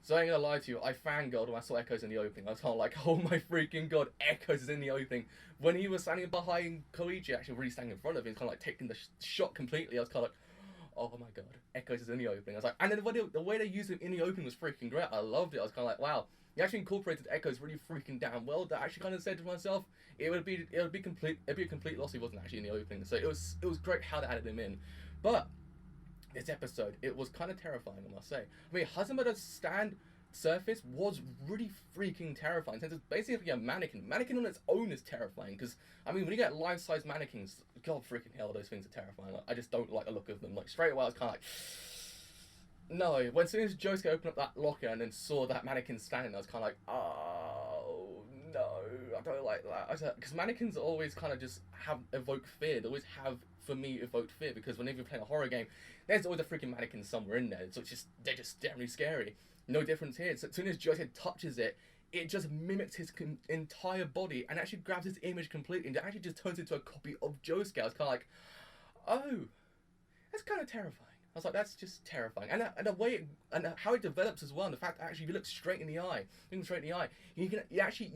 So I ain't gonna lie to you, I fangirled when I saw Echoes in the opening. I was kind of like, oh my freaking god, Echoes is in the opening. When he was standing behind Koichi, actually really standing in front of him, kind of like taking the shot completely, I was kind of like, oh my god, Echoes is in the opening. I was like, and then the way they used him in the opening was freaking great. I loved it. I was kind of like, wow, he actually incorporated Echoes really freaking damn well. That I actually kind of said to myself, it'd be a complete loss if he wasn't actually in the opening. So it was great how they added him in, but this episode, it was kind of terrifying, I must say. I mean, Hazamada's stand surface was really freaking terrifying, since it's basically a mannequin. Mannequin on its own is terrifying, because, I mean, when you get life-size mannequins, god freaking hell, those things are terrifying. Like, I just don't like the look of them. Like, straight away, I was kind of like, no. When as soon as Josuke opened up that locker and then saw that mannequin standing, I was kind of like, oh, no, I don't like that. Because mannequins always kind of just evoke fear. They always have, for me, evoked fear, because whenever you're playing a horror game, there's always a freaking mannequin somewhere in there, so they're just generally scary. No difference here. So as soon as Josuke touches it, it just mimics his entire body and actually grabs his image completely, and it actually just turns into a copy of Josuke. I was kind of like, oh, that's kind of terrifying. I was like, that's just terrifying. And the way and how it develops as well, and the fact that actually if you look straight in the eye, he actually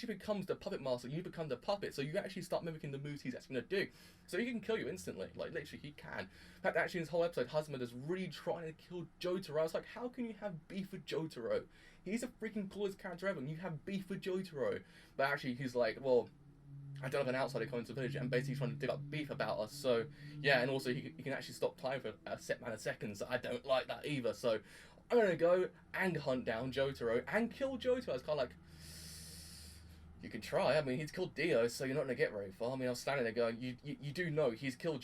becomes the puppet master. You become the puppet, so you actually start mimicking the moves he's actually going to do. So he can kill you instantly, like literally he can. In fact, actually in this whole episode, Hazamada's really trying to kill Jotaro. I was like, how can you have beef with Jotaro? He's the freaking coolest character ever, and you have beef with Jotaro. But actually he's like, well, I don't have an outsider coming to the village and basically trying to dig up beef about us. So, yeah, and also he can actually stop time for a set amount of seconds. I don't like that either. So, I'm going to go and hunt down Jotaro and kill Jotaro. I was kind of like, you can try. I mean, he's killed Dio, so you're not going to get very far. I mean, I was standing there going, you do know he's killed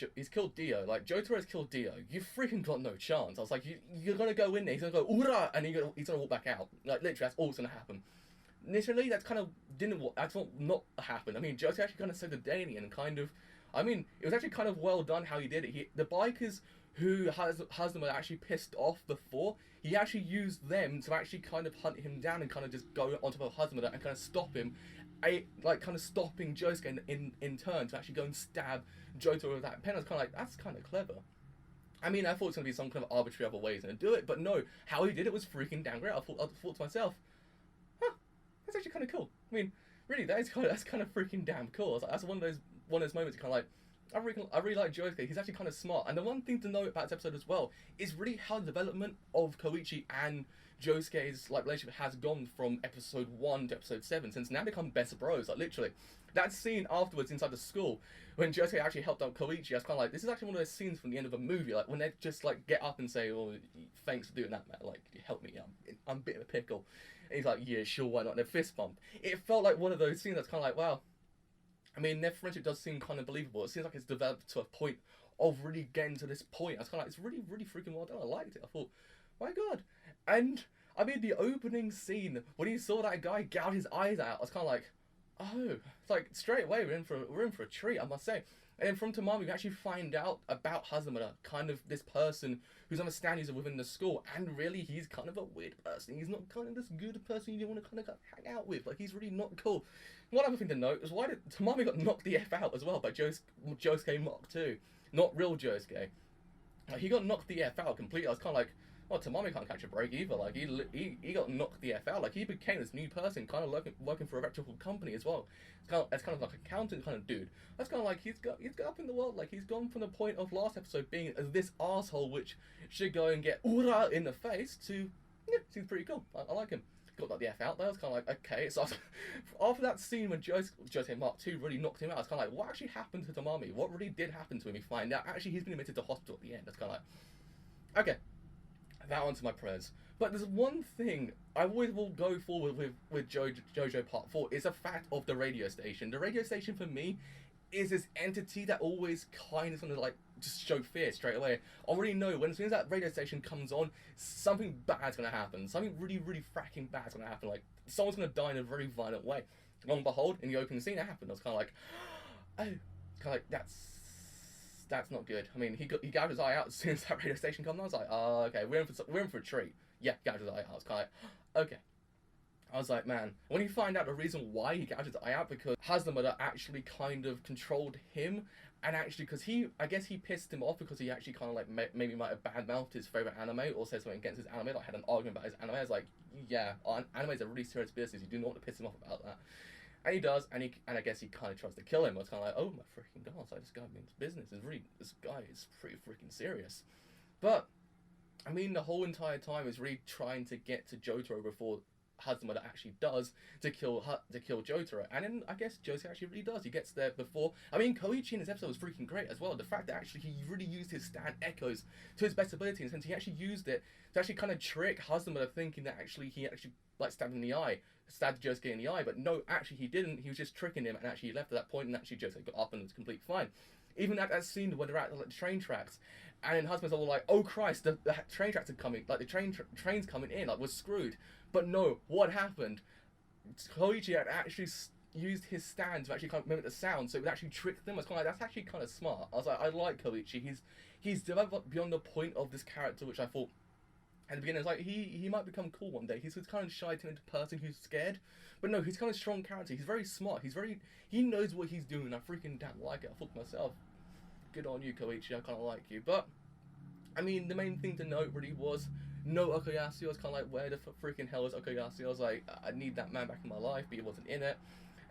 Dio. Like, Jotaro's killed Dio. You've freaking got no chance. I was like, you're going to go in there. He's going to go, Ura! And he's going to walk back out. Like, literally, that's all that's going to happen. Initially, that's kind of not happen. I mean, Josuke actually kind of saved the day and kind of, I mean, it was actually kind of well done how he did it. The bikers who Hazama actually pissed off before, he actually used them to actually kind of hunt him down and kind of just go on top of Hazama and kind of stop him, like kind of stopping Josuke in turn to actually go and stab Jotaro with that pen. I was kind of like, that's kind of clever. I mean, I thought it was going to be some kind of arbitrary other ways to do it, but no, how he did it was freaking damn great. I thought to myself, that's actually kind of cool. I mean, really, that's kind of freaking damn cool. That's one of those moments. Kind of like, I really like Josuke. He's actually kind of smart. And the one thing to note about this episode as well is really how the development of Koichi and Josuke's like relationship has gone from episode 1 to episode 7, since now they become best bros. Like literally, that scene afterwards inside the school when Josuke actually helped out Koichi, I was kind of like, this is actually one of those scenes from the end of a movie, like when they just like get up and say, "Oh, thanks for doing that, man. Like, help me. I'm a bit of a pickle." And he's like, yeah, sure, why not? And a fist bump. It felt like one of those scenes that's kind of like, wow. I mean, their friendship does seem kind of believable. It seems like it's developed to a point of really getting to this point. I was kind of like, it's really, really freaking well done. I liked it. I thought, my god. And, I mean, the opening scene, when you saw that guy gouge his eyes out, I was kind of like, oh. It's like, straight away, we're in for a treat, I must say. And then from Tamami, we actually find out about Hazamada, kind of this person who's on a stand user within the school, and really he's kind of a weird person. He's not kind of this good person you want to kind of hang out with. Like, he's really not cool. One other thing to note is why did Tamami got knocked the F out as well by Josuke Mach too. Not real Josuke. Like, he got knocked the F out completely. I was kind of like, well, Tamami can't catch a break either. Like, he got knocked the F out. Like, he became this new person, kind of working for a reputable company as well. It's kind of like an accountant kind of dude. That's kind of like, he's got up in the world. Like, he's gone from the point of last episode being this asshole which should go and get Ura in the face to, yeah, seems pretty cool. I like him. Got like the F out there. I was kind of like, okay. So after that scene when Josuke Mark II really knocked him out, I was kind of like, what actually happened to Tamami? What really did happen to him? We find out actually he's been admitted to hospital at the end. That's kind of like, okay. That onto my prayers. But there's one thing I always will go forward with JoJo Part 4 is the fact of the radio station. The radio station for me is this entity that always kind of like just show fear straight away. I already know when as soon as that radio station comes on, something bad's gonna happen. Something really, really fracking bad's gonna happen. Like someone's gonna die in a very violent way. Long behold, in the opening scene, it happened. I was kind of like, oh, kind of like that's not good. I mean, he gouged his eye out as soon as that radio station comes on. I was like, oh, okay, we're in for a treat. Yeah, gouged his eye out. I was kind of like, okay. I was like, man, when you find out the reason why he captured the eye out, because Hazamada actually kind of controlled him, and actually, because I guess he pissed him off because he actually kind of like maybe might have badmouthed his favorite anime or said something against his anime, like had an argument about his anime. I was like, yeah, anime is a really serious business. You do not want to piss him off about that. And he does, and I guess he kind of tries to kill him. I was kind of like, oh my freaking god, it's like, this guy means business. This guy is pretty freaking serious. But I mean, the whole entire time is really trying to get to Jotaro before Hazamada actually does to kill Jotaro, and then I guess Josuke actually really does. He gets there before. I mean, Koichi in this episode was freaking great as well. The fact that actually he really used his stand echoes to his best ability, and since he actually used it to actually kind of trick Hazamada thinking that actually he actually like stabbed Josuke in the eye, but no, actually he didn't. He was just tricking him, and actually he left at that point, and actually Josuke got up and was completely fine. Even at that scene where they're at like, the train tracks, and then husband's all like, "Oh Christ, the train tracks are coming! Like the train's coming in! Like we're screwed!" But no, what happened? Koichi had actually used his stand to actually kind of mimic the sound, so it would actually trick them. I was kind of like, that's actually kind of smart. I was like, I like Koichi. He's developed beyond the point of this character, which I thought at the beginning, it's like he might become cool one day. He's this kind of shy, timid person who's scared, but no, he's kind of a strong character. He's very smart. He knows what he's doing. I freaking damn like it. I thought to myself, good on you, Koichi. I kind of like you. But I mean, the main thing to note really was no Okuyasu. I was kind of like, where the freaking hell is Okuyasu? I was like, I need that man back in my life, but he wasn't in it.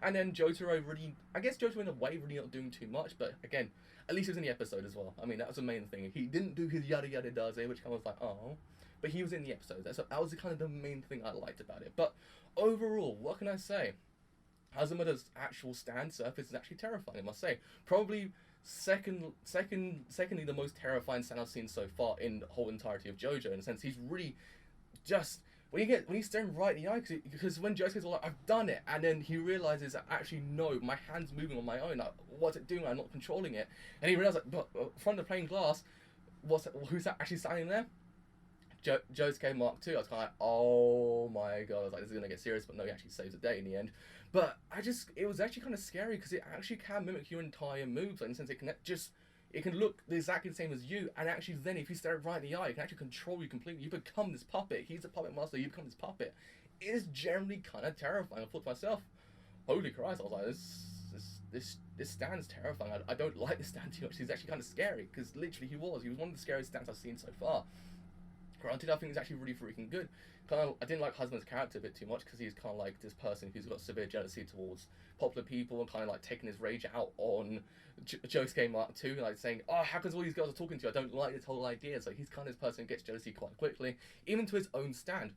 And then Jotaro really, I guess Jotaro in a way really not doing too much, but again, at least he was in the episode as well. I mean, that was the main thing. He didn't do his yada yada daze, which kind of was like, oh, but he was in the episode. That was kind of the main thing I liked about it. But overall, what can I say? Hazamada's actual stand surface is actually terrifying, I must say. Probably secondly the most terrifying stand I've seen so far in the whole entirety of JoJo, in a sense. He's really just when he's staring right in the eye, because when Josuke's all like, I've done it, and then he realizes that actually no, my hand's moving on my own, like what's it doing, I'm not controlling it, and he realizes like, but from the plain glass, who's that actually standing there? Josuke Mark II. I was kind of like, oh my god, I was like, this is gonna get serious, but no, he actually saves the day in the end. But it was actually kind of scary, because it actually can mimic your entire moves, like, in the sense it can look exactly the same as you, and actually then if you stare it right in the eye, it can actually control you completely. You become this puppet. He's a puppet master, you become this puppet. It is generally kind of terrifying. I thought to myself, holy Christ, I was like, this stand's terrifying. I don't like this stand too much. He's actually kind of scary, because literally he was one of the scariest stands I've seen so far. Granted, I think he's actually really freaking good. I didn't like Husband's character a bit too much, because he's kind of like this person who's got severe jealousy towards popular people, and kind of like taking his rage out on Josuke Mark II, like saying, oh, how come all these girls are talking to you? I don't like this whole idea. So he's kind of this person who gets jealousy quite quickly, even to his own stand.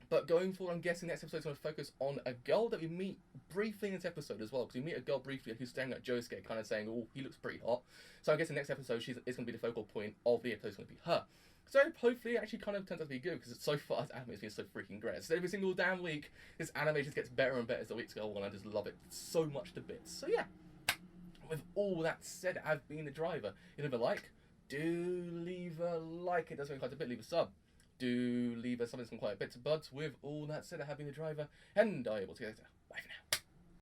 But going forward, I'm guessing next episode is going to focus on a girl that we meet briefly in this episode as well, because we meet a girl briefly who's staring at Josuke, kind of saying, oh, he looks pretty hot. So I guess the next episode is going to be the focal point of the episode. Is going to be her. So hopefully it actually kind of turns out to be good, because so far this anime has been so freaking great. So every single damn week, this anime just gets better and better as the weeks go on, and I just love it so much to bits. So yeah, with all that said, I've been the driver. If you leave a like, do leave a like. It does make quite a bit. Leave a sub. Do leave a sub. It's quite a bit to buds. With all that said, I have been the driver, and I will see you later. Bye for now.